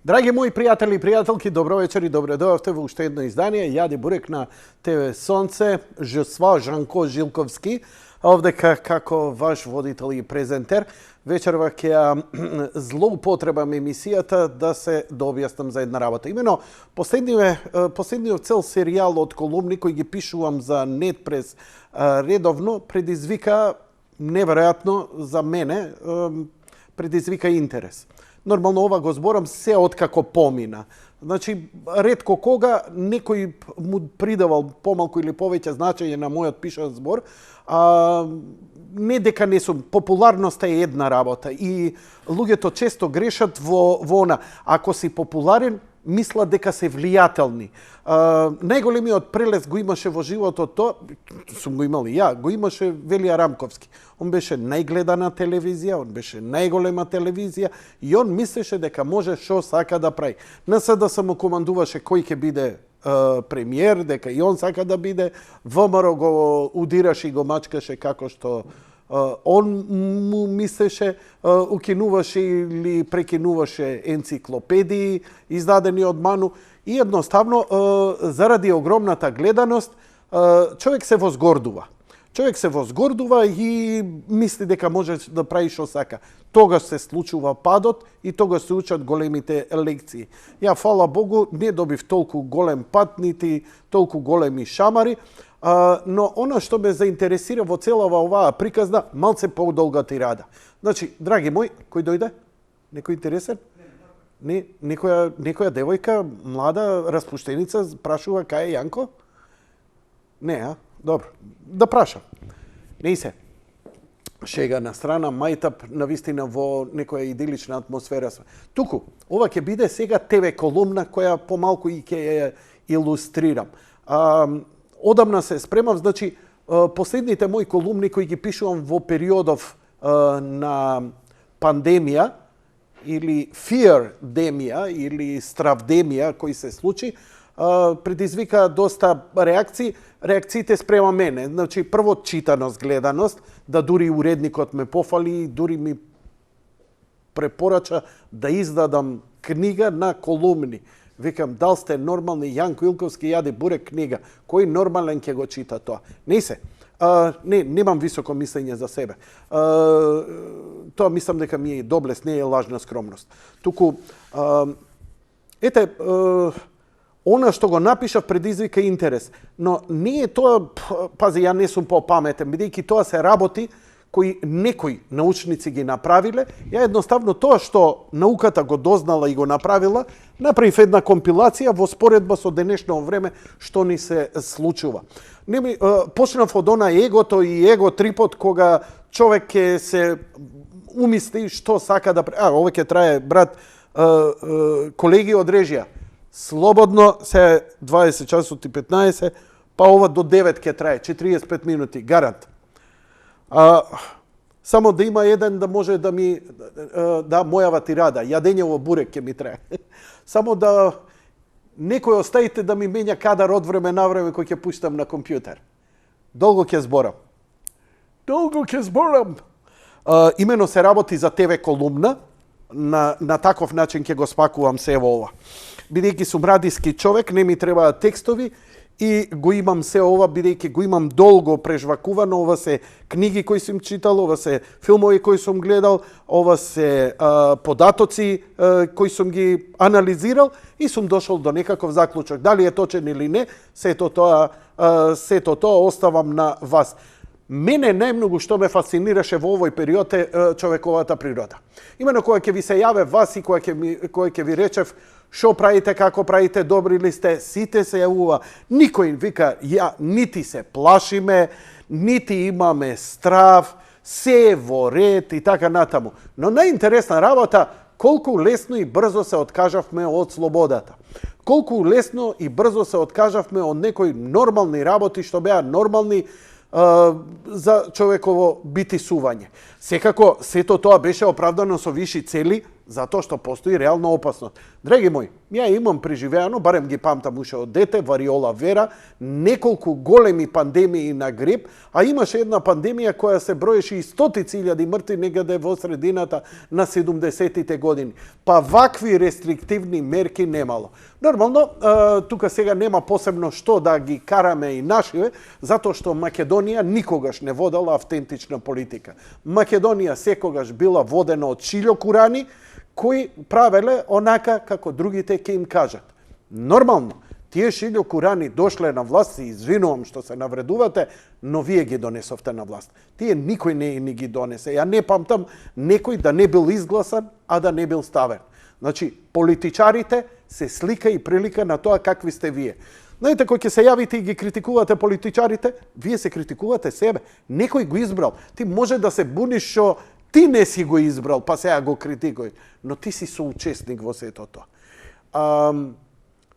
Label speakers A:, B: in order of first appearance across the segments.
A: Драги мои пријатели и пријателки, добро вечер и добре дојавте во уште едно издание. Јади Бурек на ТВ Сонце, Жсва Жанко Жилковски, овде како ваш водител и презентер. Вечерва ќе ја злоупотребам емисијата да се објаснам за една работа. Имено, последниот цел серијал од колумни кои ги пишувам за Нетпрес редовно предизвика, неверојатно за мене, предизвика интерес. Нормално ова го зборам се откако помина. Значи, ретко кога некој му придавал помалку или повеќе значење на мојот пишан збор, не дека не сум. Популарноста е една работа и луѓето често грешат во она. Ако си популарен, мислат дека се влијателни. Најголемиот прелес го имаше во животот, тоа сум го имал и ја, го имаше Велија Рамковски. Он беше најгледана телевизија, он беше најголема телевизија и он мислеше дека може што сака да прави. На СДС му командуваше кој ќе биде премиер, дека и он сака да биде, ВМРО го удираше и го мачкаше како што он му мислеше, укинуваше или прекинуваше енциклопедии издадени од Ману и едноставно заради огромната гледаност човек се возгордува. Човек се возгордува и мисли дека може да прави што сака. Тогаш се случува падот и тогаш се учат големите лекции. Ја, фала Богу, не добив толку голем пат, нити толку големи шамари, но она што ме заинтересира во целава оваа приказна, малце подолга тирада. Значи, драги мој, кој дојде? Некој интересен? Не, некоја девојка, млада, распуштеница, прашува кај е Јанко? Не, а? Добро. Да прашам. Не се. Шега на страна, мајтап, навистина во некоја идилична атмосфера. Туку, ова ќе биде сега ТВ колумна која помалку и ќе ја илустрирам. Одамна се спремав, значи, последните мои колумни кои ги пишувам во периодов на пандемија или фиердемија или стравдемија кој се случи, предизвика доста реакции. Реакциите спрема мене. Значи, прво читаност, гледаност, да дури уредникот ме пофали, дури ми препорача да издадам книга на колумни. Викам, дал сте нормални, Јанко Илковски јаде Бурек книга. Кој нормален ќе го чита тоа? Не се. Немам високо мислење за себе. Тоа мислам дека ми е доблест, не е лажна скромност. Туку, она што го напишав предизвика интерес. Но не е тоа, пази, ја не сум попаметен, бидејќи тоа се работи кои некои научници ги направиле. Ја едноставно тоа што науката го дознала и го направила, направив една компилација во споредба со денешно време што ни се случува. Почнав од она егото и его трипот кога човек ќе се умисли што сака да прави. Ова ќе трае, брат, колеги од режија. Слободно се 20 часот и 15, па ова до 9 ќе трае, 45 минути, гарант. Само да има еден да може да ми да мојава тирада, јадење во бурек ќе ми трае. Само да некој оставите да ми менја кадар од време на време кој ќе пуштам на компјутер. Долго ќе зборам. Имено се работи за ТВ колумна, на таков начин ќе го спакувам се во ова. Бидејќи сум радиски човек, не ми требаат текстови и го имам се ова, бидејќи го имам долго прежвакувано, ова се книги кои сум читал, ова се филмови кои сум гледал, ова се податоци кои сум ги анализирал и сум дошол до некаков заклучок. Дали е точен или не, сето тоа оставам на вас. Мене најмногу што ме фасцинираше во овој период е човековата природа. Имено кога ќе ви се јаве вас и кога ќе ви речев што правите, како правите, добри ли сте, сите се јавува. Никој вика, ја нити се плашиме, нити имаме страв, се е во ред и така натаму. Но најинтересна работа, колку лесно и брзо се откажавме од слободата. Колку лесно и брзо се откажавме од некои нормални работи што беа нормални за човеково битисување. Секако, сето тоа беше оправдано со виши цели, Затоа што постои реална опасност. Драги мои, ја имам преживеано, барем ги памтам уште од дете, вариола вера, неколку големи пандемии на грип, а имаше една пандемија која се броеше и стотици илјади мртви негаде во средината на 70-тите години. Па вакви рестриктивни мерки немало. Нормално, тука сега нема посебно што да ги караме и нашиве, затоа што Македонија никогаш не водела автентична политика. Македонија секогаш била водена од шилјокурани, кои правеле онака како другите ќе им кажат. Нормално, тие шилјокурани дошле на власт, се извинувам што се навредувате, но вие ги донесовте на власт. Тие никој не ги донесе. Ја не памтам некој да не бил изгласан, а да не бил ставен. Значи, политичарите се слика и прилика на тоа какви сте вие. Знаете, кој ќе се јавите и ги критикувате политичарите, вие се критикувате себе. Некој го избрал. Ти може да се буниш што ти не си го избрал, па сега го критикуј, но ти си соучесник во сето тоа.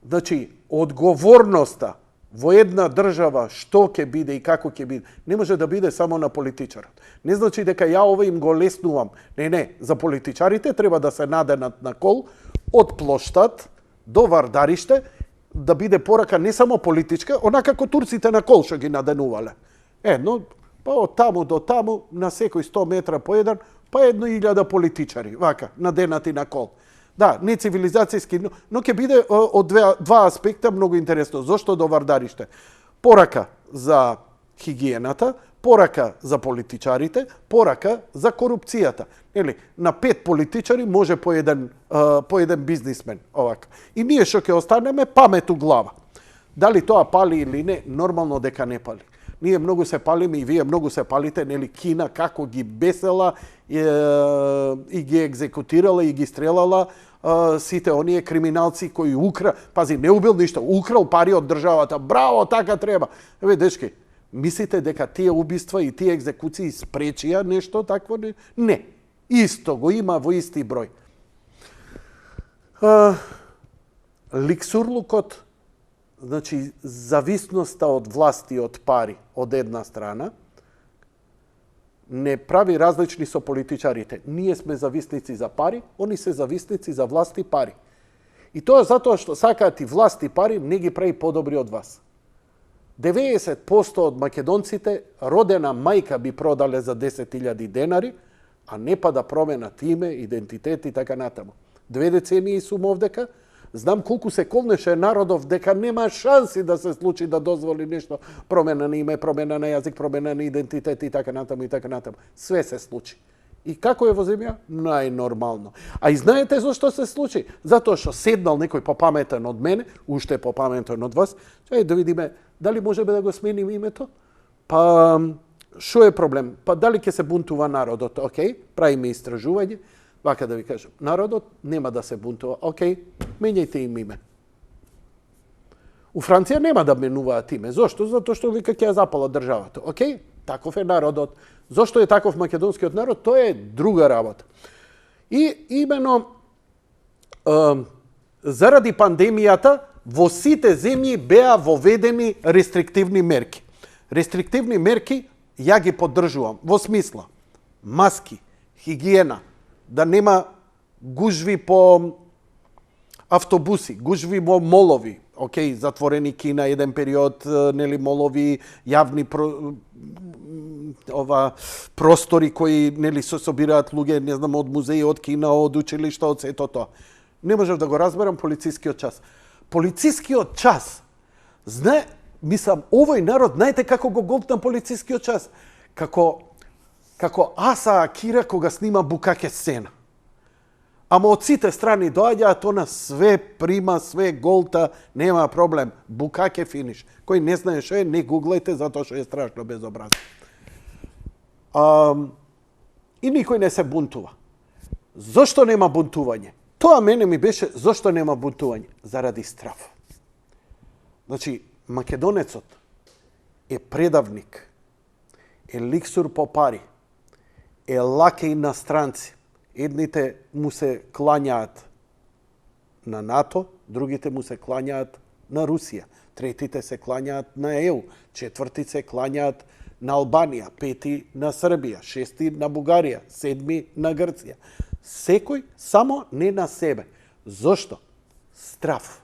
A: Значи, одговорноста во една држава што ќе биде и како ќе биде, не може да биде само на политичарот. Не значи дека ја ова им го леснувам. Не, за политичарите треба да се наденат на кол од плоштад до Вардариште, да биде порака не само политичка, онака како турците на кол што ги наденувале. Но па од таму до таму, на секој 100 метра по еден, па 1000 политичари, вака, наденати на кол. Да, не цивилизацијски, но ќе биде од два аспекта многу интересно. Зошто до Вардариште? Порака за хигиената, порака за политичарите, порака за корупцијата. На 5 политичари може по еден бизнисмен. Овака. И ние што ќе останеме памет у глава. Дали тоа пали или не, нормално дека не пали. Ние многу се палиме и вие многу се палите, Кина како ги бесела и ги екзекутирала и ги стрелала сите оние криминалци кои пази, не убил ништо, украл пари од државата. Браво, така треба. Дечки, мислите дека тие убиства и тие екзекуции спречија нешто такво? Не. Исто го има во исти број. Ликсурлукот, значи, зависноста од власти и од пари од една страна, не прави различни со политичарите. Ние сме зависници за пари, они се зависници за власт и пари. И тоа затоа што сакаат и власт и пари, не ги прави подобри од вас. 90% од македонците родена мајка би продале за 10.000 денари, а не па да променат име, идентитет и така натаму. 2 децении сум овдека, знам колку се колнеше народов дека нема шанси да се случи да дозволи нешто, промена на име, промена на јазик, промена на идентитет и така натаму и така натаму. Све се случи. И како е во земја? Најнормално. А и знаете зошто се случи? Затоа што седнал некој попаметен од мене, уште попаметен од вас, чај да видиме дали можеме да го сменим името? Па што е проблем? Па дали ќе се бунтува народот? Океј, правиме истражување. Вака да ви кажам, народот нема да се бунтува. Океј, менјајте им име. У Франција нема да менуваат име. Зошто? Затоа што вика ќе ја запала државата. Океј, таков е народот. Зошто е таков македонскиот народ? Тоа е друга работа. И имено заради пандемијата во сите земји беа воведени рестриктивни мерки. Рестриктивни мерки ја ги поддржувам во смисла маски, хигиена, да нема гужви по автобуси, гужви во молови, океј, затворени Кина еден период, молови, јавни простори кои се собираат луѓе, не знам, од музеи, од Кина, од училишта, од сето тоа. Не можев да го разберам полицискиот час. Полицискиот час, мислам, овој народ, знаете како го голтна полицискиот час? Како Аса Акира кога снима Букаке сцена. Ама од сите страни доаѓаат, она све прима, све голта, нема проблем. Букаке финиш. Кој не знае што е, не гуглајте, затоа што е страшно безобразно. И никој не се бунтува. Зошто нема бунтување? Тоа мене ми беше, зошто нема бунтување? Заради страф. Значи, македонецот е предавник, е ликсур по пари, е лакеј на странци. Едните му се клањаат на НАТО, другите му се клањаат на Русија, третите се клањаат на ЕУ, четврти се клањаат на Албанија, пети на Србија, шести на Бугарија, седми на Грција. Секој, само не на себе. Зошто? Страв.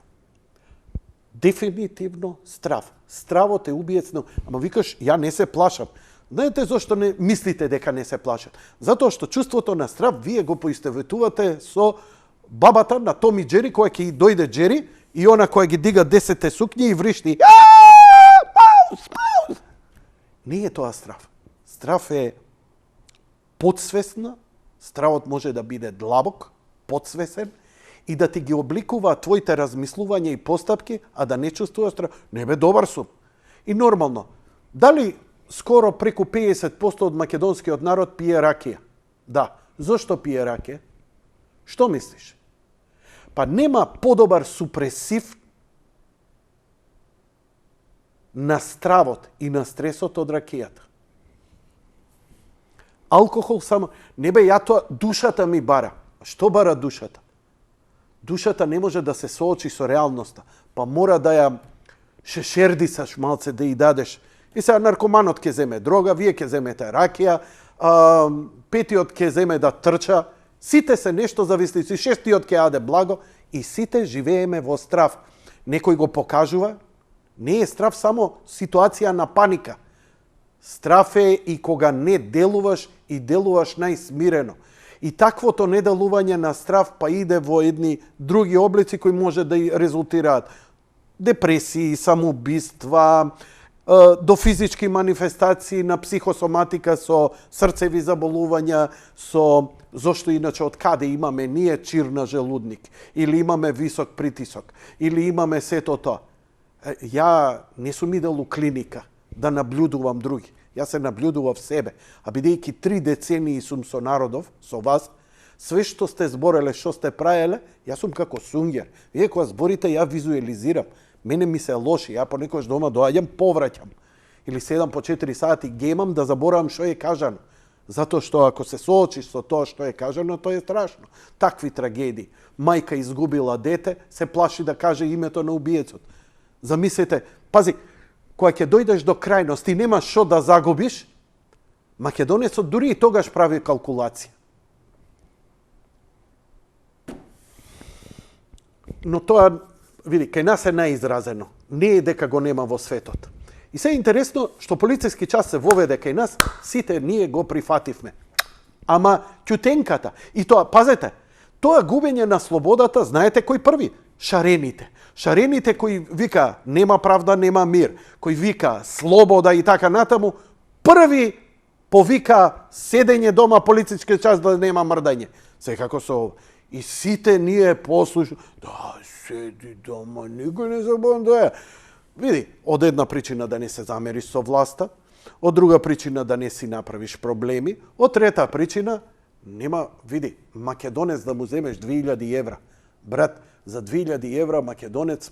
A: Дефинитивно страв. Стравот е убиецно. Ама викаш, ја не се плашам. Знаете зошто не мислите дека не се плашат? Затоа што чувството на страв вие го поистоветувате со бабата на Том и Джери, која ќе дојде Джери и она која ги дига 10 сукњи и вришти. Маус, маус! Не е тоа страв. Страв е подсвесна, стравот може да биде длабок, подсвесен и да ти ги обликува твоите размислувања и постапки, а да не чувствуваш страв. Не бе, добар сум. И нормално. Дали скоро преку 50% од македонскиот народ пие ракија? Да. Зошто пие ракија? Што мислиш? Па нема подобар супресив на стравот и на стресот од ракијата. Алкохол само... Не бе, ја тоа, душата ми бара. Што бара душата? Душата не може да се соочи со реалноста. Па мора да ја шешердисаш малце, да ја дадеш. И сега наркоманот ќе земе дрога, вие ќе земете ракија, петиот ќе земе да трча, сите се нешто зависници, шестиот ќе јаде благо и сите живееме во страв. Некој го покажува, не е страв само ситуација на паника. Страв е и кога не делуваш и делуваш најсмирено. И таквото неделување на страв па иде во едни други облици кои може да и резултираат депресии, самоубиства, до физички манифестации на психосоматика со срцеви заболувања, со зошто иначе од каде имаме ние чир на желудник, или имаме висок притисок, или имаме сето тоа. Ја не сум идел у клиника да наблюдувам други. Јас се наблюдував себе. А бидејќи 3 децении сум со народов, со вас, све што сте збореле, што сте правеле, јас сум како сунгер. Вие кога зборите, ја визуализирам. Мене ми се лоши, ја понекогаш дома доаѓам, повраќам. Или седам по 4 сати гемам да заборавам што е кажано. Затоа што ако се соочиш со тоа што е кажано, тоа е страшно. Такви трагедии. Мајка изгубила дете, се плаши да каже името на убиецот. Замислете, пази, кога ќе дојдеш до крајност и немаш што да загубиш, македонецот дури и тогаш прави калкулација. Но тоа, види, кај нас е најизразено. Не е дека го нема во светот. И се е интересно што полициски час се воведе кај нас, сите ние го прифативме. Ама ќутенката, и тоа, пазете, тоа губење на слободата, знаете кој први? Шарените. Шарените кои вика нема правда, нема мир, кои вика слобода и така натаму, први повика седење дома полицички час да нема мрдање. Секако со ова. И сите ние послушаме, да, седи дома, никој не забавам да е. Види, од една причина да не се замериш со власта, од друга причина да не си направиш проблеми, од трета причина, нема, види, македонец да му земеш 2000 евра. Брат, за 2000 евра македонец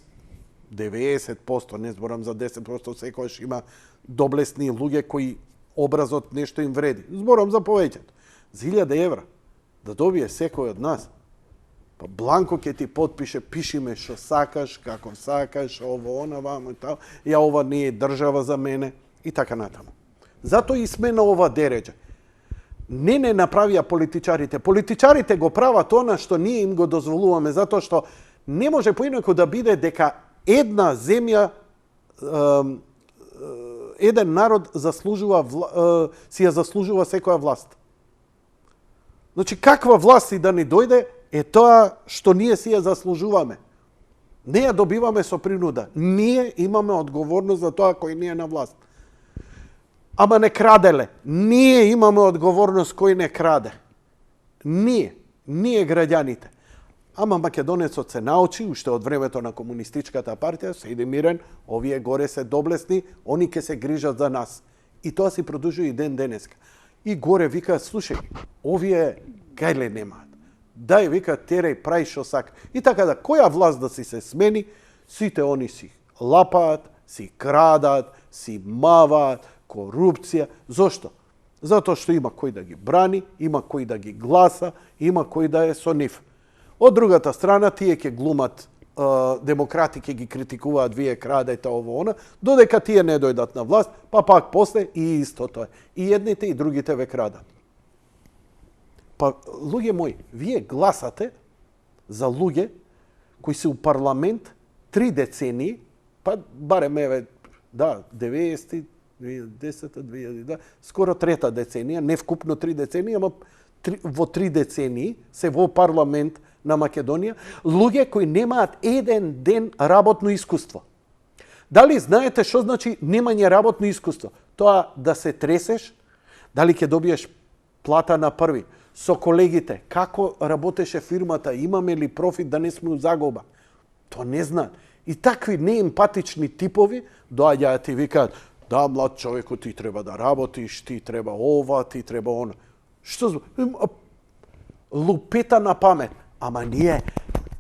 A: 90%, не зборам за 10%, секојаш има доблесни луѓе кои образот нешто им вреди. Зборам за повеќето. За 1000 евра да добие секој од нас, па бланко ќе ти подпише, пиши ме што сакаш, како сакаш, ово, она, вамо и тамо, ја ова не е држава за мене и така натаму. Затоа и сме на ова дереđe. Не направија политичарите. Политичарите го прават она што ние им го дозволуваме, затоа што не може поинаку да биде дека една земја, еден народ си ја заслужува секоја власт. Значи, каква власт и да ни дојде, е тоа што ние си ја заслужуваме. Не ја добиваме со принуда. Ние имаме одговорност за тоа кој не е на власт. Ама не краделе. Ние имаме одговорност кој не краде. Ние граѓаните. Ама македонецот се научи, уште од времето на комунистичката партија, седи мирен, овие горе се доблесни, они ќе се грижат за нас. И тоа си продолжува и ден денеска. И горе вика, слушај, овие гајле немаат. Дај, вика, тереј, прај шо сака. И така да, која власт да си се смени, сите они си лапаат, си крадат, си маваат, корупција. Зошто? Затоа што има кој да ги брани, има кој да ги гласа, има кој да е со нив. Од другата страна, тие ќе глумат демократи, ќе ги критикуваат, вие крадете ово она, додека тие не дојдат на власт, па пак после и истото е. И едните и другите ве крадат. Па, луѓе мои, вие гласате за луѓе кои се у парламент 3 децении, па барем еве, да, 90, 2010, 2000, скоро трета деценија, не вкупно 3 децении, ама во 3 децении се во парламент на Македонија, луѓе кои немаат еден ден работно искуство. Дали знаете што значи немање работно искуство? Тоа да се тресеш, дали ќе добиеш плата на први, со колегите, како работеше фирмата, имаме ли профит да не сме у загуба. Тоа не знаат. И такви неемпатични типови доаѓаат и викаат: да, млад човеку, ти треба да работиш, ти треба ова, ти треба она. Што лупета на памет. Ама ние,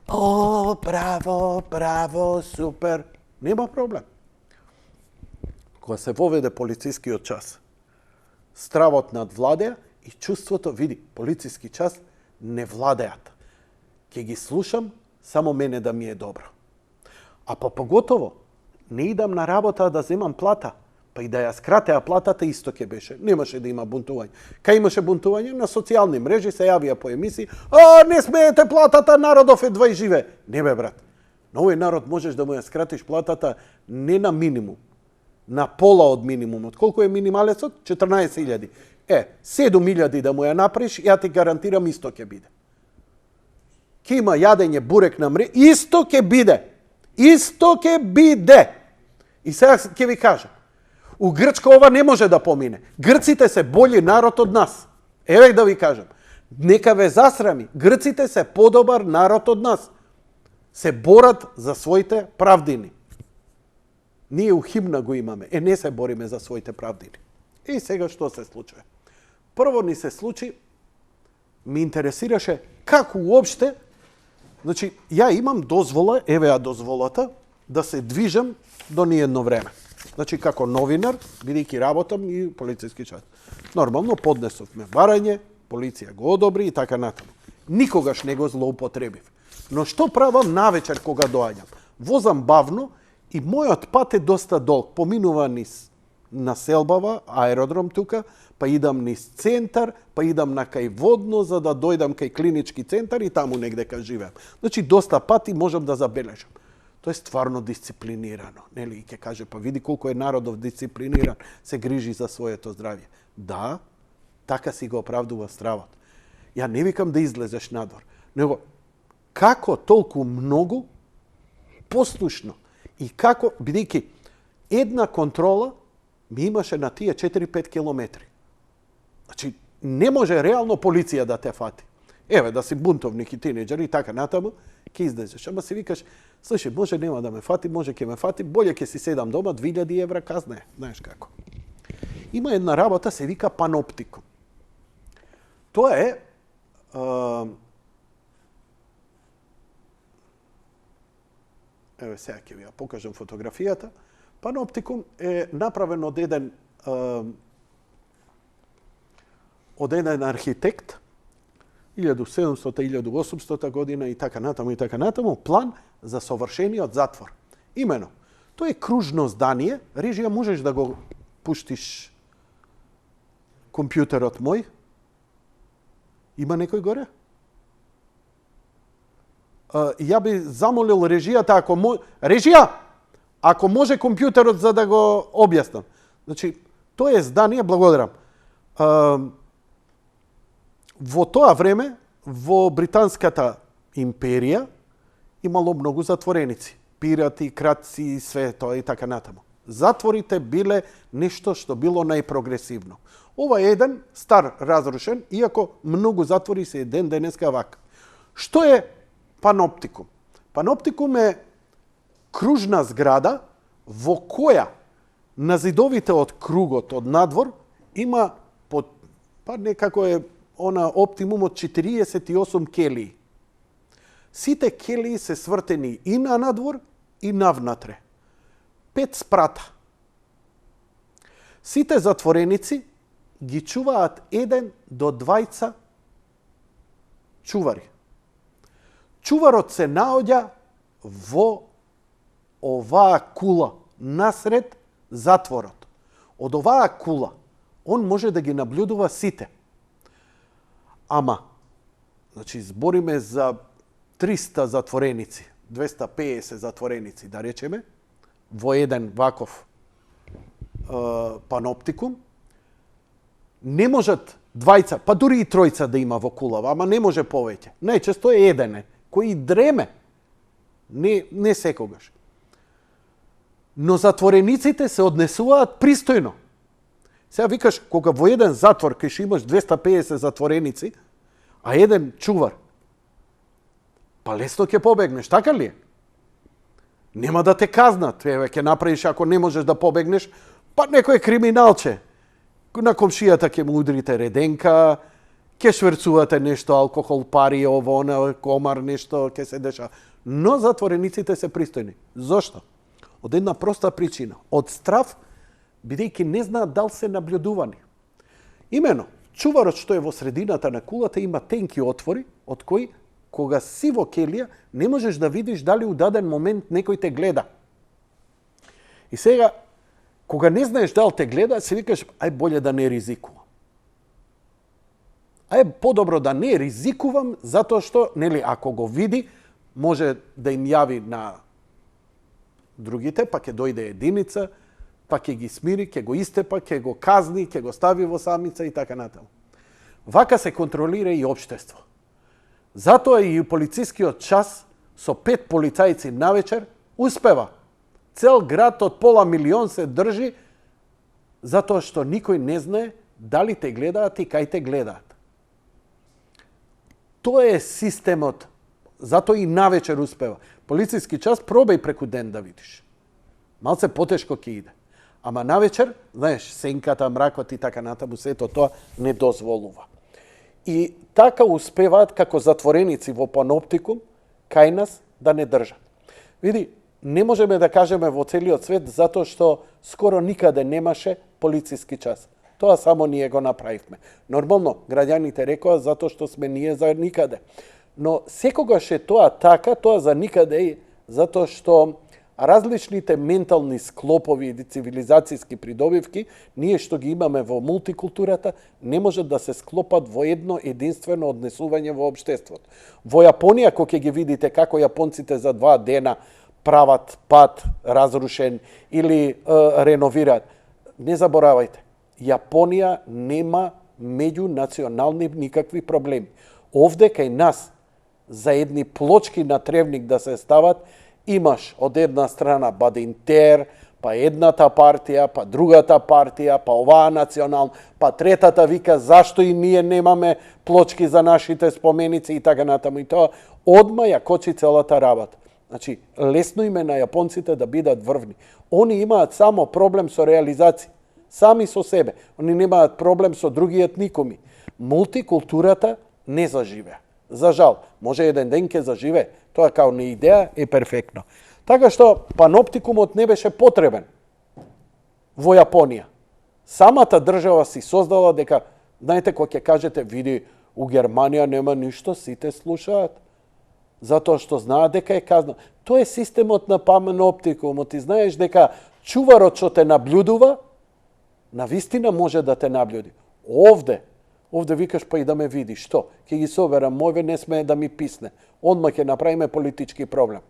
A: о, браво, браво, супер. Нема проблем. Кога се воведе полицискиот час, стравот надвладеа и чувството, види, полициски час не владеат. Ке ги слушам, само мене да ми е добро. А поготово, не идам на работа да земам плата, па и да ја скратеа платата исто ќе беше. Немаше да има бунтување. Кај имаше бунтување? На социјални мрежи се јавија по емисии: не смеете платата, народов е 20 живе. Не бе, брат. На овој народ можеш да му ја скратиш платата не на минимум, на пола од минимумот. Колку е минималецот? 14.000. 7.000 да му ја направиш, ја ти гарантирам исто ќе биде. Ке има јадење бурек на мре, исто ќе биде. Исто ќе биде. И сега ќе ви кажам, у Грчка ова не може да помине. Грците се бољи народ од нас. Еве да ви кажам. Нека ве засрами. Грците се подобар народ од нас. Се борат за своите правдини. Ние у химна го имаме. Не се бориме за своите правдини. И сега што се случува? Прво ни се случи, ми интересираше како уопште, значи, ја имам дозвола, еве ја дозволата, да се движам до ниедно време. Значи, како новинар, бидејќи работам и полициски час. Нормално, поднесовме барање, полиција го одобри и така натаму. Никогаш не го злоупотребив. Но што правам навечер кога доаѓам? Возам бавно и мојот пат е доста долг. Поминува низ населбава, аеродром тука, па идам низ центар, па идам на кај водно, за да дојдам кај клинички центар и таму негде кај живеам. Значи, доста пати можам да забележам. Тоа е стварно дисциплинирано. Нели, и ќе каже, па види колку е народов дисциплиниран, се грижи за своето здравје. Да, така си го оправдува стравот. Ја не викам да излезеш надвор, него како толку многу послушно и како, бидејќи една контрола ми имаше на тие 4-5 километри. Значи, не може реално полиција да те фати. Еве, да си бунтовник и тинеџер и така натаму, ќе излезеш. Ама си викаш, слушай, може нема да ме фати, може ќе ме фати, болje ќе си седам дома, 2000 евра казна е. Знаеш како. Има една работа, се вика паноптикум. Тоа е еве сега ќе ви ја покажам фотографијата. Паноптикум е направен од еден архитект 1700-1800 година и така натаму, план за совршениот затвор. Имено, тоа е кружно здание, режија можеш да го пуштиш компјутерот мој. Има некој горе? Ја би замолил режијата, режија, ако може компјутерот за да го објаснам. Значи, тоа е здание, благодарам. Во тоа време, во Британската империја, имало многу затвореници. Пирати, крадци, све тоа и така натаму. Затворите биле нешто што било најпрогресивно. Ова е еден стар, разрушен, иако многу затвори се ден денеска вака. Што е паноптикум? Паноптикум е кружна зграда во која на зидовите од кругот од надвор има некако е оптимум од 48 келии. Сите келии се свртени и на надвор и навнатре. 5 спрата. Сите затвореници ги чуваат 1 до 2 чувари. Чуварот се наоѓа во оваа кула насред затворот. Од оваа кула он може да ги наблюдува сите. Ама Значи, збориме за 300 затвореници, 250 затвореници, да речеме, во еден ваков паноптикум. Не можат двајца, па дури и тројца да има во кулава, ама не може повеќе. Најчесто е едене, кој дреме, не секогаш. Но затворениците се однесуваат пристојно. Сега викаш, кога во еден затвор, кај што имаш 250 затвореници, а еден чувар, па лесно ќе побегнеш, така ли е? Нема да те казнат, ќе направиш ако не можеш да побегнеш, па некој криминалче. На комшијата ќе му удрите реденка, ќе шверцувате нешто, алкохол, пари, ово, комар, нешто, ќе се деша. Но затворениците се пристојни. Зошто? Од една проста причина. Од страв, бидејќи не знаат дали се наблюдувани. Имено, чуварот што е во средината на кулата има тенки отвори, од кои, кога си во келија, не можеш да видиш дали у даден момент некој те гледа. И сега, кога не знаеш дали те гледа, си викаш, ај боле да не ризикувам. Ај подобро да не ризикувам, затоа што, нели, ако го види, може да им јави на другите, па ќе дојде единица, па ќе ги смири, ќе го истепа, ќе го казни, ќе го стави во самица и така натаму. Вака се контролира и општество. Затоа и полицискиот час со 5 полицајци навечер успева. Цел град од пола милион се држи затоа што никој не знае дали те гледаат и кај те гледаат. Тоа е системот. Затоа и навечер успева. Полициски час пробај преку ден да видиш. Малце потешко ќе иде. Ама навечер, знаеш, сенката, мракот и така натаму, сето тоа не дозволува. И така успеваат како затвореници во паноптикум кај нас да не држат. Види, не можеме да кажеме во целиот свет затоа што скоро никаде немаше полициски час. Тоа само ние го направивме. Нормално, граѓаните рекоа затоа што сме ние за никаде. Но секогаш е тоа така, тоа за никаде е затоа што различните ментални склопови и цивилизацијски придобивки, ние што ги имаме во мултикултурата, не можат да се склопат во едно единствено однесување во општеството. Во Јапонија, кога ќе ги видите како јапонците за 2 дена прават пат разрушен или реновираат, не заборавајте, Јапонија нема меѓунационални никакви проблеми. Овде кај нас за едни плочки на тревник да се стават, имаш од една страна Бадинтер, па едната партија, па другата партија, па оваа национална, па третата вика зашто и ние немаме плочки за нашите споменици и така натаму и тоа, одма ја кочи целата работа. Значи, лесно име на јапонците да бидат врвни. Они имаат само проблем со реализација, сами со себе. Они немаат проблем со другиот никоми. Мултикултурата не заживеа. За жал, може еден ден ќе заживее. Тоа као на идеја е перфектно. Така што паноптикумот не беше потребен во Јапонија. Самата држава си создала дека, знаете, кога ќе кажете, види, у Германија нема ништо, сите слушаат. Затоа што знаат дека е казно. Тоа е системот на паноптикумот. Ти знаеш дека чуварот што те наблюдува, навистина може да те наблюди. Овде викаш па и да ме види. Што? Ќе ги соверам, мојве не смее да ми писне. Одма ќе направиме политички проблем.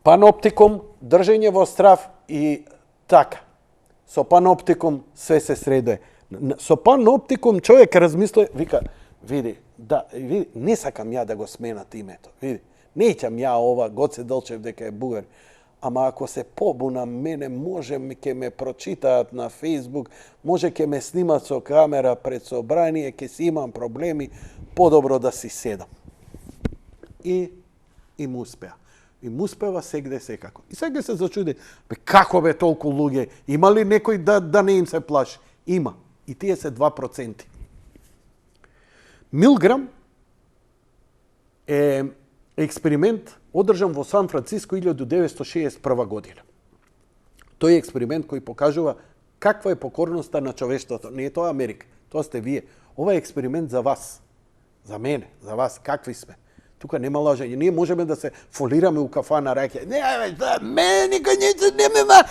A: Паноптикум, држење во страв и така. Со паноптикум све се средуе. Со паноптикум човек размислува, вика, види, не сакам ја да го сменат името. Види, неќам ја ова Гоце Делчев дека е бугар. Ама ако се побунам мене, може ќе ме прочитаат на Фейсбук, може ќе ме снимат со камера пред собрание, ќе си имам проблеми, подобро да си седам. И им успеа. Им успева сегде секако. И сега се зачуди, како бе толку луѓе, има ли некој да не им се плаши? Има. И тие се 2%. Милграм е експеримент одржан во Сан Франциско 1961 година. Тој е експеримент кој покажува каква е покорноста на човештвото. Не е тоа Америка, тоа сте вие. Ова е експеримент за вас, за мене, за вас, какви сме. Тука нема лажење. Ние можеме да се фолираме у кафана раке. Не, мене никој не се немема.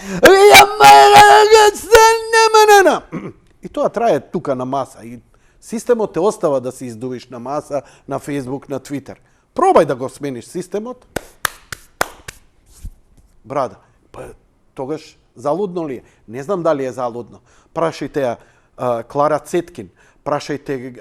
A: И тоа трае тука на маса. И системот те остава да се издувиш на маса, на Facebook, на Twitter. Пробај да го смениш системот. Брада, па тогаш залудно ли е? Не знам дали е залудно. Прашајте ја Клара Цеткин, прашајте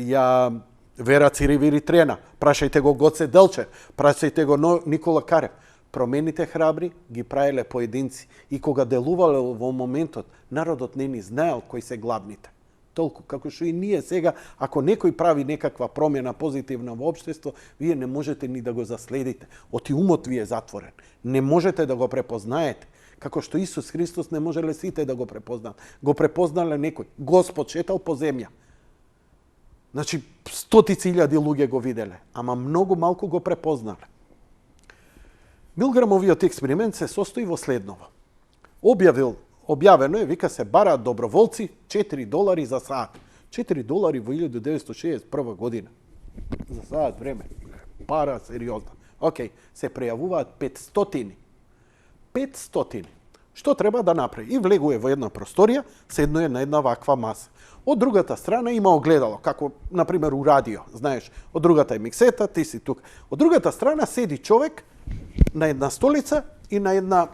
A: ја Вера Циривири Трена, прашајте го Гоце Делчев, прашајте го Никола Карев. Промените храбри ги правеле поединци. И кога делувале во моментот, народот не ни знаел кои се главните. Толку, како што и ние сега, ако некој прави некаква промена позитивна во општество, вие не можете ни да го заследите. Оти умот ви е затворен. Не можете да го препознаете. Како што Исус Христос не можеле сите да го препознаат. Го препознале некој. Господ шетал по земја. Значи, стотици илјади луѓе го виделе, ама многу малку го препознале. Милграмовиот експеримент се состои во следново. Објавено е, вика се бараат доброволци $4 за саат. $4 во 1961 година. За саат време. Пара сериозна. Океј, се прејавуваат 500. 500. Што треба да направи? И влегува во една просторија, седнува на една ваква маса. Од другата страна има огледало, како, например, у радио. Знаеш, од другата е миксета, ти си тук. Од другата страна седи човек на една столица и на една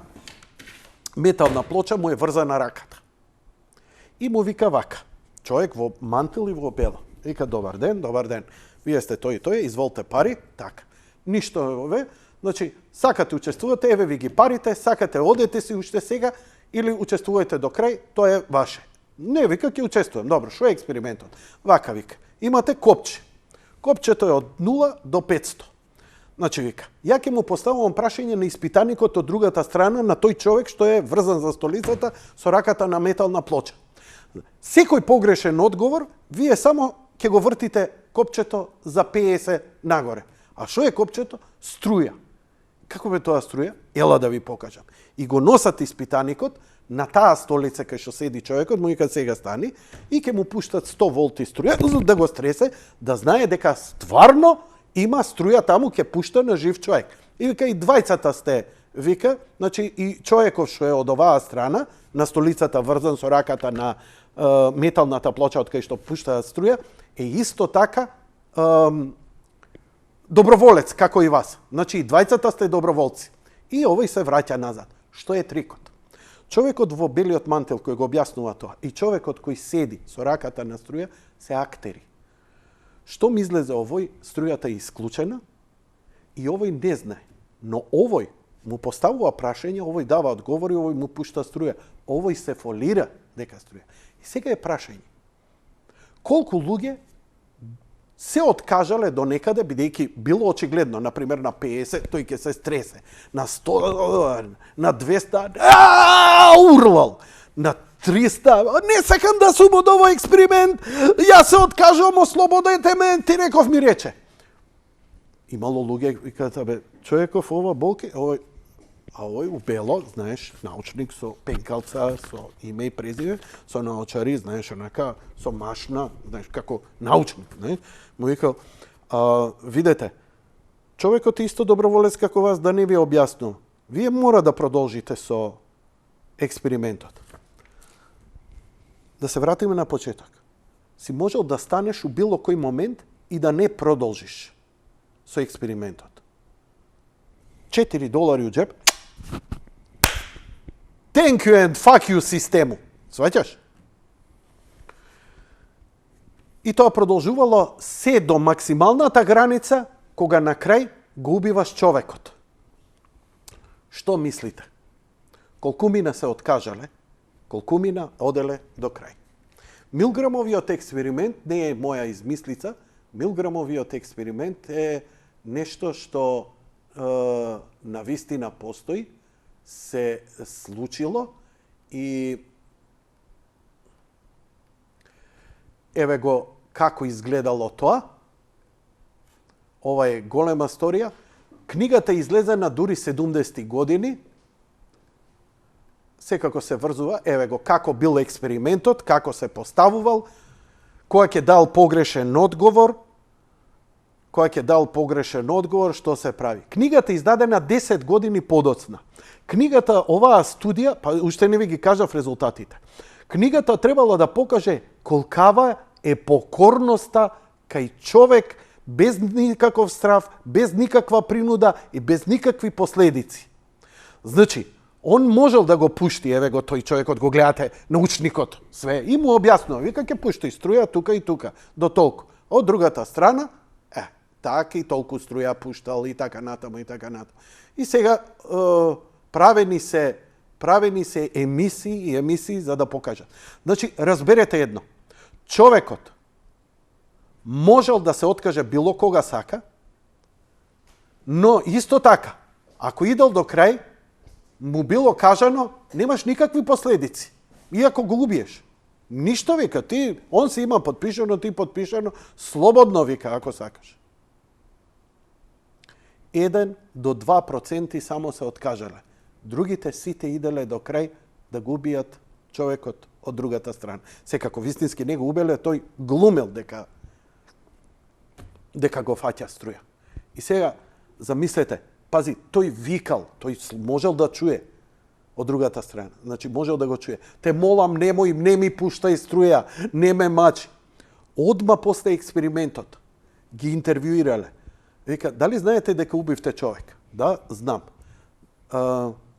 A: метална плоча му е врзана раката. И му вика вака. Човек во мантил и во бело. Вика, добар ден. Вие сте тој и тој, изволте пари. Така. Ништо ове. Значи, сакате учествувате, еве ви ги парите, сакате одете си уште сега или учествувате до крај, тоа е ваше. Не, вика, ќе учествувам. Добро, што е експериментот? Вака вика. Имате копче. Копчето е од 0 до 500. Значи вика, ја ќе му поставувам прашање на испитаникот од другата страна на тој човек што е врзан за столицата со раката на метална плоча. Секој погрешен одговор, вие само ќе го вртите копчето за 50 нагоре. А што е копчето? Струја. Како бе тоа струја? Ела да ви покажам. И го носат испитаникот на таа столица кај што седи човекот, му вика сега стани и ќе му пуштат 100 волти струја за да го стресе, да знае дека стварно има струја таму ќе пушта на жив човек. И вика и двајцата сте, вика, значи и човеков што е од оваа страна, на столицата врзан со раката на металната плоча од кај што пушта струја, е исто така доброволец, како и вас. Значи, и двајцата сте доброволци. И овој се враќа назад. Што е трикот? Човекот во белиот мантел кој го објаснува тоа и човекот кој седи со раката на струја се актери. Што ми излезе овој, струјата е исклучена и овој не знае. Но овој му поставува прашање, овој дава одговори, овој му пушта струја. Овој се фолира дека струја. И сега е прашање. Колку луѓе се откажале до некаде, бидејќи било очигледно, например на 50, тој ќе се стресе, на 100, на 200, урлал, на 300, не сакам да сум од овој експеримент, јас се откажувам, ослободете ме, ти неков ми рече. Имало луѓе, викаат, бе, човеков ова болки, а овој у бело, знаеш, научник со пенкалца, со име и презиме, со научари, знаеш, онака, со машна, знаеш, како научник, знаеш, му викал, видете, човекот е исто доброволец како вас, да не ви објаснувам. Вие мора да продолжите со експериментот. Да се вратиме на почеток. Си можел да станеш у било кој момент и да не продолжиш со експериментот. $4 у джеб. Thank you and fuck you систему. Сваќаш? И тоа продолжувало се до максималната граница, кога на крај го убиваш човекот. Што мислите? Колкумина се откажале, колкумина оделе до крај. Милграмовиот експеримент не е моја измислица, Милграмовиот експеримент е нешто што на вистина постои, се случило и еве го како изгледало тоа. Ова е голема сторија. Книгата излезена дури 70 години. Секако се врзува, еве го како бил експериментот, како се поставувал, кој ќе дал погрешен одговор, што се прави. Книгата издадена 10 години подоцна. Книгата, оваа студија, па уште не ви ги кажав резултатите. Книгата требало да покаже колкава е покорноста кај човек без никаков страв, без никаква принуда и без никакви последици. Значи, он можел да го пушти, еве го тој човекот, го гледате, научникот, све, и му објаснува, вика ќе пушти струја тука и тука, до толку. Од другата страна, така и толку струја пуштал и така натаму и така натаму. И сега правени се емисии за да покажат. Значи, разберете едно. Човекот можел да се откаже било кога сака, но исто така, ако идел до крај, му било кажано, немаш никакви последици. Иако го убиеш. Ништо, вика, он си има подпишано, ти подпишано, слободно, вика, ако сакаш. 1 до 2% само се откажале. Другите сите иделе до крај да го убијат човекот од другата страна. Секако вистински не го убеле, тој глумел дека го фаќа струја. И сега, замислете, пази, тој викал, тој можел да чуе од другата страна. Значи, можел да го чуе. Те молам, не ми пуштај струја, не ме мачи. Одма после експериментот ги интервјуирале. Вика, дали знаете дека убивте човек? Да, знам.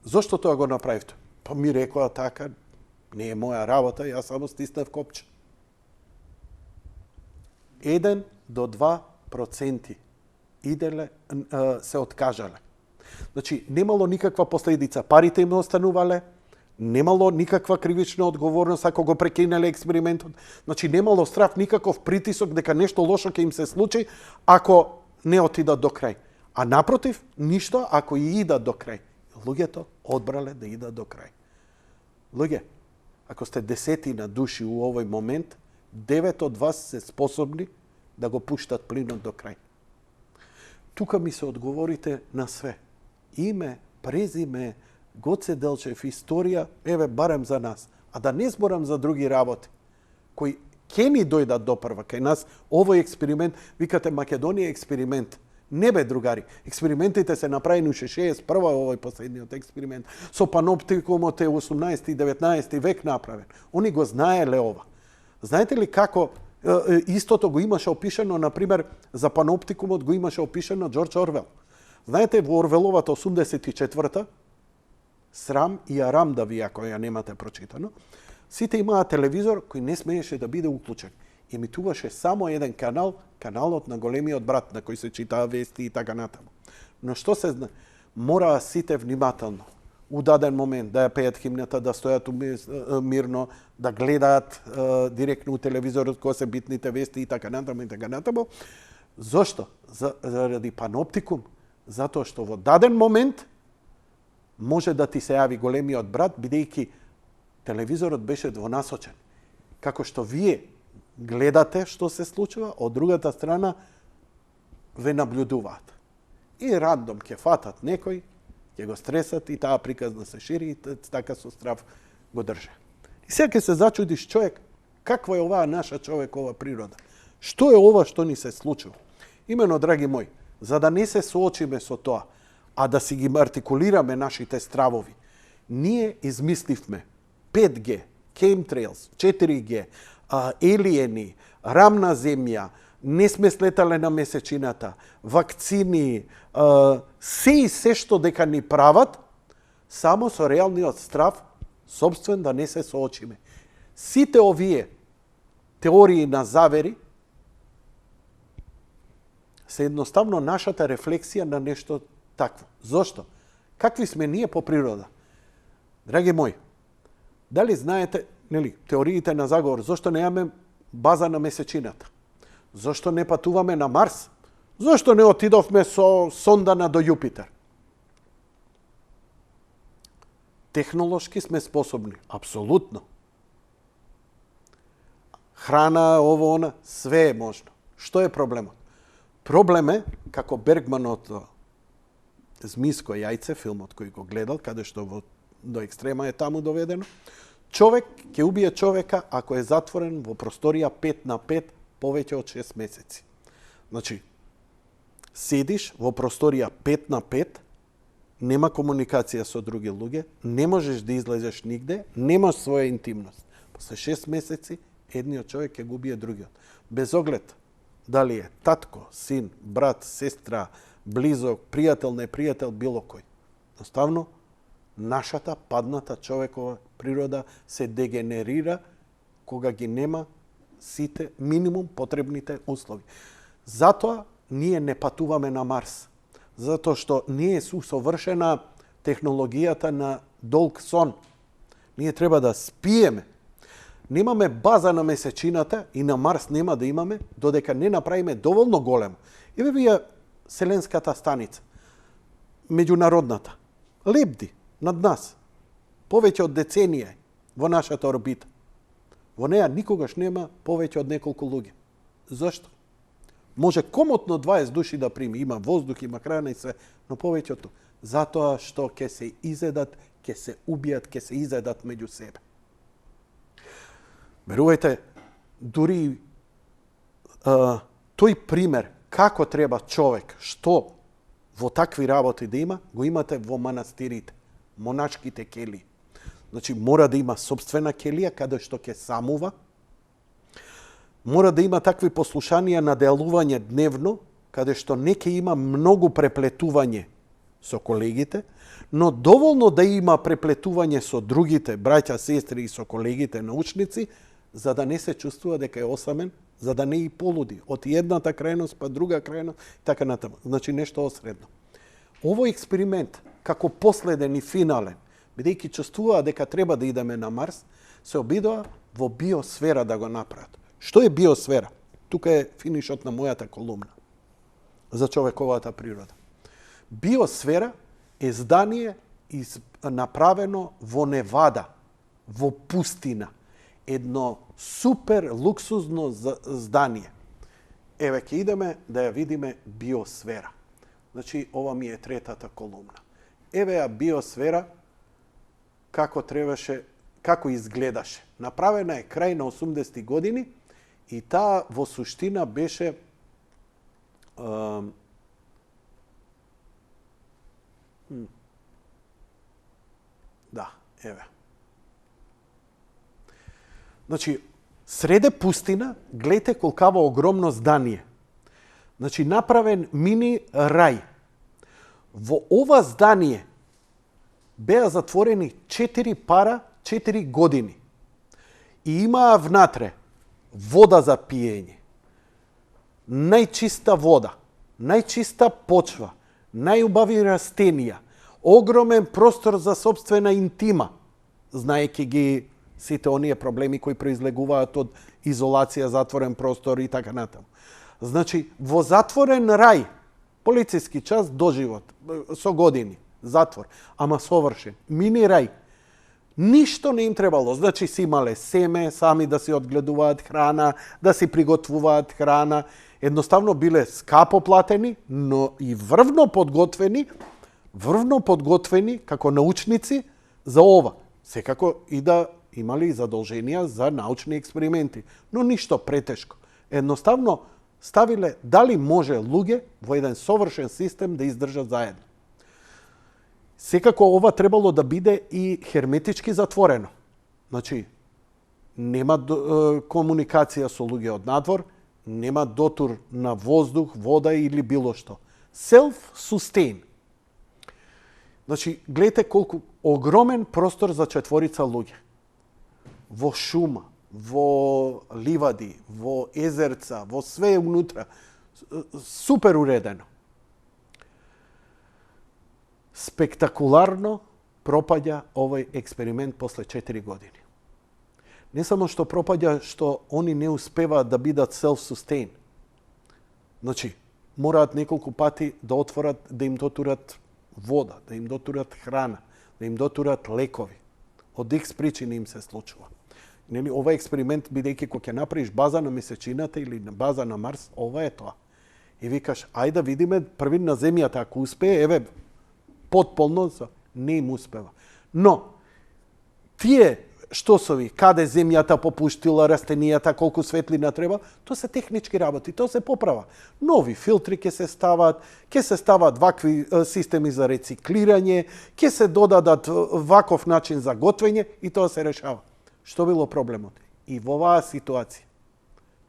A: Зошто тоа го направивте? Па ми рекоа така, не е моја работа, јас само стиснав копче. 1 до 2% иделе, се откажале. Значи, немало никаква последица. Парите им останувале, немало никаква кривична одговорност ако го прекинеле експериментот. Значи, немало страв, никаков притисок дека нешто лошо ќе им се случи ако не отидат до крај. А напротив, ништо ако и идат до крај. Луѓето одбрале да идат до крај. Луѓе, ако сте 10 души у овој момент, 9 од вас се способни да го пуштат плинот до крај. Тука ми се одговорите на све. Име, презиме, Гоце Делчев, историја, еве барем за нас. А да не зборам за други работи, кои ќе ни дојдат до прва. Кај нас овој експеримент, викате Македонија експеримент. Не бе, другари. Експериментите се направени уште 61 овој последниот експеримент. Со паноптикумот е 18 и 19 век направен. Они го знаеле ова. Знаете ли како истото го имаше опишано, например, за паноптикумот го имаше опишано Џорџ Орвел. Знаете, во Орвеловата 84-та, срам и арам да ви ако ја немате прочитано, сите имаа телевизор кој не смееше да биде уклучен. Емитуваше само еден канал, каналот на големиот брат, на кој се читаа вести и така натаму. Но што се знае? Мораа сите внимателно, у даден момент, да ја пеат химната, да стојат мирно, да гледаат директно у телевизорот кои се битните вести и така натаму и така натаму. Зошто? Заради паноптикум. Затоа што во даден момент може да ти се јави големиот брат, бидејќи телевизорот беше двонасочен. Како што вие гледате што се случува, од другата страна ве наблюдуваат. И рандом ќе фатат некој, ќе го стресат и таа приказна се шири и така со страв го држе. И сега ќе се зачудиш човек, каква е оваа наша човекова природа? Што е ова што ни се случува? Имено, драги мои, за да не се соочиме со тоа, а да си ги артикулираме нашите стравови, ние измисливме 5G, chemtrails, 4G, елиени, рамна земја, не сме слетале на месечината, вакцини, се што дека ни прават, само со реалниот страв, собствен да не се соочиме. Сите овие теории на завери се едноставно нашата рефлексија на нешто такво. Зошто? Какви сме ние по природа? Драги мои, дали знаете, теориите на заговор, зошто немаме база на месечината? Зошто не патуваме на Марс? Зошто не отидовме со сонда до Јупитер? Технолошки сме способни, апсолутно. Храна, ово, она, све е можно. Што е проблемот? Проблем е, како Бергманот Змиско јајце, филмот кој го гледал, каде што до екстрема е таму доведено, човек ќе убие човека ако е затворен во просторија 5x5 повеќе од 6 месеци. Значи, седиш во просторија 5x5, нема комуникација со други луѓе, не можеш да излезеш нигде, немаш своја интимност. После 6 месеци, едниот човек ќе го убие другиот. Без оглед дали е татко, син, брат, сестра, близок, пријател, непријател, било кој. Jednostavно, нашата падната човекова природа се дегенерира кога ги нема сите минимум потребните услови. Затоа ние не патуваме на Марс. Затоа што ние е усовршена технологијата на долг сон. Ние треба да спиеме. Немаме база на месечината и на Марс нема да имаме, додека не направиме доволно големо. Еве вие Вселенската станица, меѓународната, лебди над нас, повеќе од деценија во нашата орбита. Во неа никогаш нема повеќе од неколку луѓе. Зошто? Може комотно 20 души да прими, има воздух, има храна и све, но повеќе од тоа. Затоа што ќе се изедат, ќе се убијат, ќе се изедат меѓу себе. Верувајте, дури тој пример како треба човек, што во такви работи да има, го имате во манастирите, монашките келии. Значи, мора да има собствена келија каде што ќе самува, мора да има такви послушанија на делување дневно, каде што не ќе има многу преплетување со колегите, но доволно да има преплетување со другите браќа, сестри и со колегите научници, за да не се чувствува дека е осамен, за да не и полуди од едната крајност па друга крајност, така натаму. Значи нешто осредно. Овој експеримент, како последен и финален, бидејќи чувствува дека треба да идеме на Марс, се обидува во биосфера да го направат. Што е биосфера? Тука е финишот на мојата колумна за човековата природа. Биосфера е здание направено во Невада, во пустина. Едно супер луксузно здание. Еве ќе идеме да ја видиме биосфера. Значи, ова ми е третата колумна. Еве ја биосфера како требаше, како изгледаше. Направена е крај на 80-ти години и таа во суштина беше да, еве. Значи, среде пустина, гледате колкаво огромно здание. Значи, направен мини рај. Во ова здание беа затворени 4 пара, 4 години. И имаа внатре вода за пиење, најчиста вода, најчиста почва, најубави растенија, огромен простор за собствена интима, знаејќи ги сите оние проблеми кои произлегуваат од изолација, затворен простор и така натаму. Значи, во затворен рај, полициски час доживот, со години, затвор, ама совршен, мини рај, ништо не им требало. Значи, си имале семе, сами да си одгледуваат храна, да си приготвуваат храна. Едноставно биле скапо платени, но и врвно подготвени како научници за ова. Секако и да имали задолженија за научни експерименти, но ништо претешко. Едноставно ставиле дали може луѓе во еден совршен систем да издржат заедно. Секако ова требало да биде и херметички затворено. Значи, нема комуникација со луѓе од надвор, нема дотур на воздух, вода или било што. Self-sustain. Значи, гледате колку огромен простор за четворица луѓе. Во шума, во ливади, во езерца, во све унутра. Супер уредено. Спектакуларно пропаѓа овој експеримент после 4 години. Не само што пропаѓа, што они не успеваат да бидат self-sustain. Значи, мораат неколку пати да отворат, да им дотурат вода, да им дотурат храна, да им дотурат лекови. Од X причини им се случува. Нели, ова експеримент, бидејќи кога ќе направиш база на месечината или на база на Марс, ова е тоа. И викаш, ајде да видиме први на земјата, ако успее, еве, потполно, не им успева. Но, тие штосови, каде земјата попуштила, растенијата, колку светлина треба, тоа се технички работи, тоа се поправа. Нови филтри ќе се стават вакви системи за рециклирање, ќе се додадат ваков начин за готвење и тоа се решава. Što bilo problemot? I v ovаа ситуација,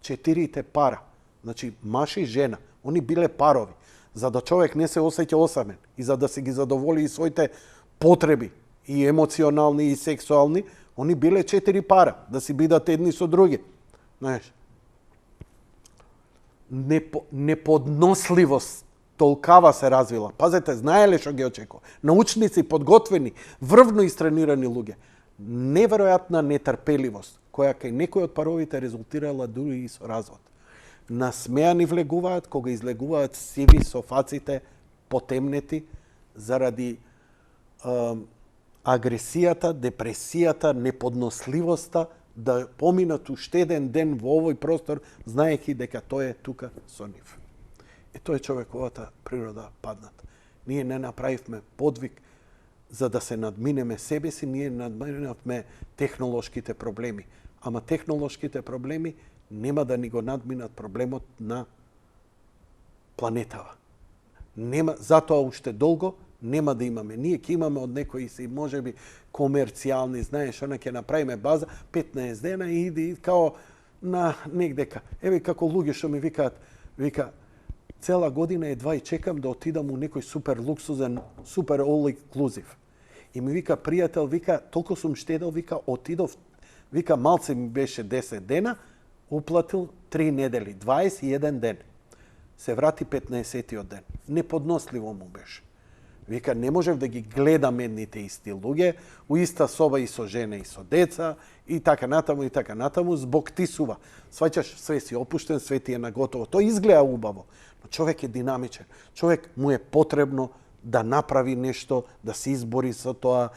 A: 4 пара, значи маж и жена, они биле парови, за да човек не се осеќа осамен и за да се ги задоволи и своите потреби, и емоционални и сексуални, они биле 4 пара, да си бидат едни со други. Знаеш, неподносливост толкава се развила. Пазете, знаеле што ги очекува. Научници подготвени, врвно истренирани луѓе. Неверојатна нетрпеливост, која кај некој од паровите резултирала дури и со развод. Насмеани влегуваат, кога излегуваат сиви со фаците потемнети заради агресијата, депресијата, неподносливоста да поминат уште еден ден во овој простор, знаејќи дека тој е тука со нив. И тоа е човековата природа падната. Ние не направивме подвиг за да се надминеме себе си, ние надминавме технолошките проблеми. Ама технолошките проблеми нема да ни го надминат проблемот на планетава. Нема, затоа уште долго нема да имаме. Ние ќе имаме од некои си, можеби, комерцијални, знаеш, она ќе направиме база, 15 дена и иди као на негдека. Еве како луѓе што ми викаат, цела година едва и чекам да отидам у некој супер луксузен, супер all inclusive. И ми вика пријател, толку сум штедел, отидов, малце ми беше 10 дена, уплатил 3 недели, 21 ден. Се врати 15-тиот ден. Неподносливо му беше. Не можев да ги гледам едните исти луѓе, у иста соба и со жена и со деца, и така натаму, због тисува. Сваќаш, све си опуштен, све ти е наготово. Тоа изгледа убаво, но човек е динамичен. Човек му е потребно да направи нешто, да се избори со тоа,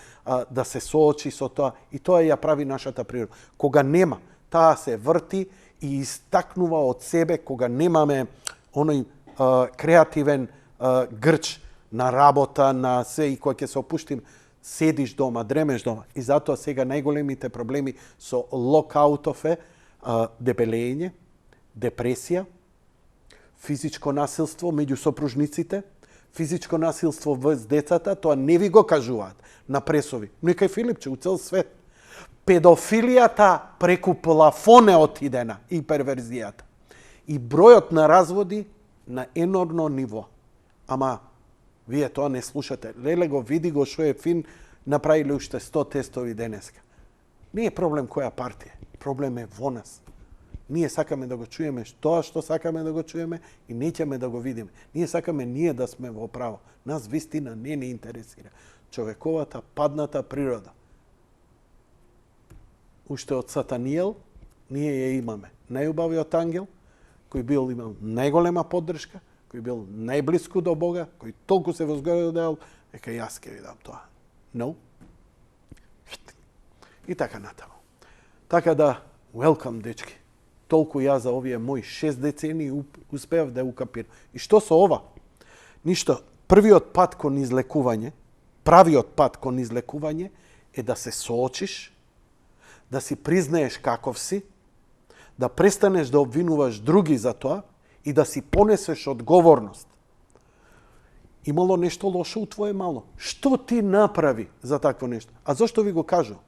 A: да се соочи со тоа. И тоа ја прави нашата природа. Кога нема, таа се врти и истакнува од себе, кога немаме оној креативен грч на работа, на се, и кога ќе се опуштим, седиш дома, дремеш дома. И затоа сега најголемите проблеми со локаутов е дебелење, депресија, физичко насилство меѓу сопружниците, физичко насилство врз децата, тоа не ви го кажуваат на пресови. Но и кај Филипче, у цел свет. Педофилијата преку плафон е отидена и перверзијата. И бројот на разводи на енормно ниво. Ама вие тоа не слушате. Леле го, види го што е фин, направиле уште 100 тестови денеска. Не е проблем која партија, проблем е во нас. Ние сакаме да го чуеме тоа што сакаме да го чуеме и неќеме да го видиме. Ние сакаме ние да сме во право. Нас вистина не ни интересира. Човековата падната природа. Уште од Сатаниел ние ја имаме. Најубавиот ангел, кој имал најголема поддршка, кој бил најблиску до Бога, кој толку се возгордел, дека јас ќе ви дам тоа. No. И така натаму. Така да, welcome, дечки. Толку ја за овие мои 6 децени успеав да укапирам. И што со ова? Ништо. Првиот пат кон излекување, правиот пат кон излекување е да се соочиш, да си признаеш каков си, да престанеш да обвинуваш други за тоа и да си понесеш одговорност. Имало нешто лошо у твое мало. Што ти направи за такво нешто? А зошто ви го кажувам?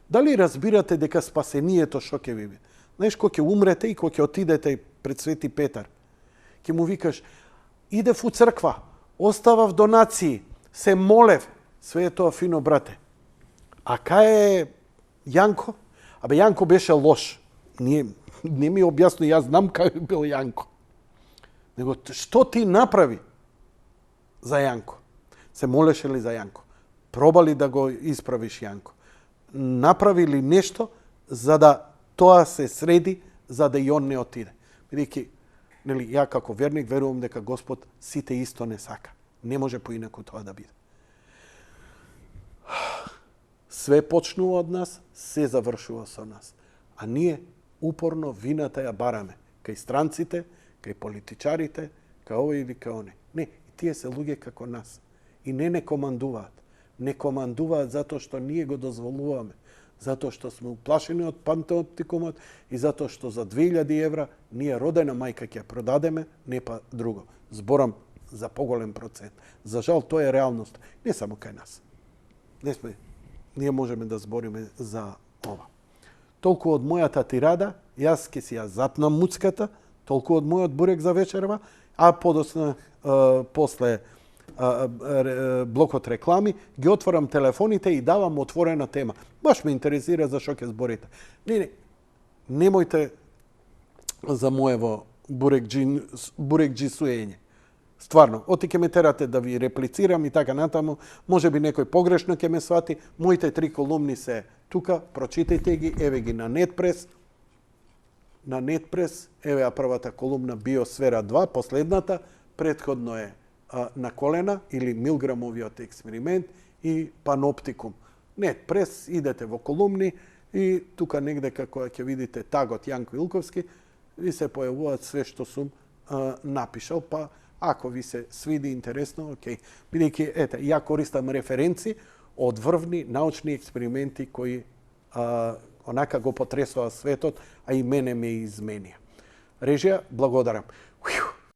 A: Дали разбирате дека спасението што ќе ви биде? Знаеш, кога ќе умрете и кога ќе отидете пред Свети Петар, ќе му викаш, идев у црква, оставав донации, се молев, све е тоа фино, брате. А кај е Јанко? Абе, Јанко беше лош. Не ми објасно, јас знам кај бил Јанко. Него, што ти направи за Јанко? Се молеше ли за Јанко? Пробали да го исправиш Јанко? Направи ли нешто за да тоа се среди, за да и он не отиде? Бидејќи, ја како верник верувам дека Господ сите исто не сака. Не може поинаку тоа да биде. Све почнува од нас, се завршува со нас. А ние упорно вината ја бараме кај странците, кај политичарите, кај овој или кај оне. Не, и тие се луѓе како нас. И не командуваат. Не командуваат затоа што ние го дозволуваме. Затоа што сме уплашени од пантеоптикумот и затоа што за 2000 евра ние родена мајка ќе продадеме, не па друго. Зборам за поголем процент. За жал, тоа е реалност. Не само кај нас. Ние можеме да збориме за ова. Толку од мојата тирада, јас ќе си ја запнам муцката, толку од мојот бурек за вечерва, а подосна после блокот реклами, ги отворам телефоните и давам отворена тема. Баш ме интересира за што ќе зборите. Немојте за моево бурекџи суење. Стварно, оти ќе ме терате да ви реплицирам и така натаму. Може би некој погрешно ќе ме свати. Моите 3 колумни се тука, прочитајте ги, еве ги на Нетпрес. На Нетпрес, еве ја првата колумна Биосфера 2, последната, претходно е на колена или Милграмовиот експеримент и Паноптикум. Нетпрес, идете во колумни и тука негде како ќе видите тагот Јанко Илковски, ви се појавуваат све што сум напишал, па ако ви се свиди интересно, окей. Бидејќи, ја користам референци од врвни научни експерименти кои онака го потресува светот, а и мене ме изменија. Режија, благодарам.